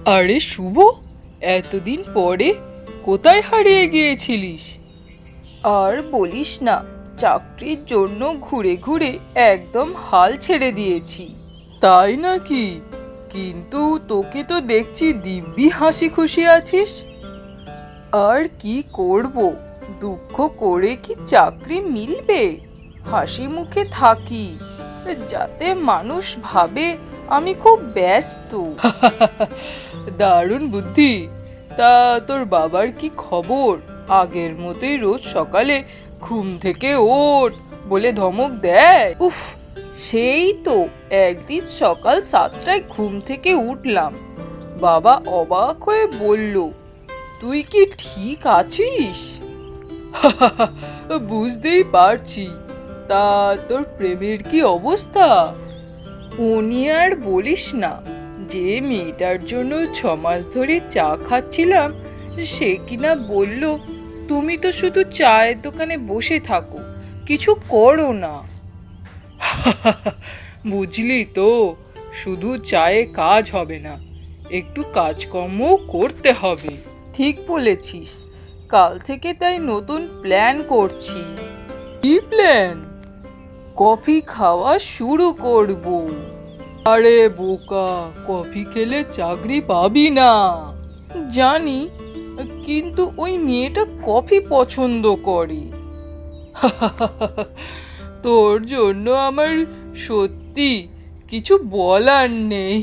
আরে শুভ, এতদিন পরে কোথায় হারিয়ে গিয়েছিলিস? আর বলিস না, চাকরির জন্য ঘুরে ঘুরে একদম হাল ছেড়ে দিয়েছি। তাই নাকি? কিন্তু তোকে তো দেখছি দিব্যি হাসি খুশি আছিস। আর কি করব, দুঃখ করে কি চাকরি মিলবে? হাসি মুখে থাকি, যাতে মানুষ ভাবে আমি খুব ব্যস্ত। দারুণ বুদ্ধি। তা তোর বাবার কি খবর? আগের মতোই রোজ সকালে ঘুম থেকে ওঠ বলে ধমক দেয়? উফ, সেই তো একদিন সকাল 7টায় ঘুম থেকে উঠলাম, বাবা অবাক হয়ে বলল, তুই কি ঠিক আছিস? বুঝতেই পারছি। তা তোর প্রেমের কি অবস্থা? ও নিয়ে আর বলিস না, যে মেয়েটার জন্য 6 মাস ধরে চা খাচ্ছিলাম, সে কিনা বলল, তুমি তো শুধু চায়ের দোকানে বসে থাকো, কিছু করো না। বুঝলি তো, শুধু চায়ে কাজ হবে না, একটু কাজকর্মও করতে হবে। ঠিক বলেছিস, কাল থেকে তাই নতুন প্ল্যান করছি। কি প্ল্যান? কফি খাওয়া শুরু করব। আরে বোকা, কফি খেলে চাকরি পাবি না। জানি, কিন্তু ওই মেয়েটা কফি পছন্দ করে। তোর জন্য আমার সত্যি কিছু বলার নেই।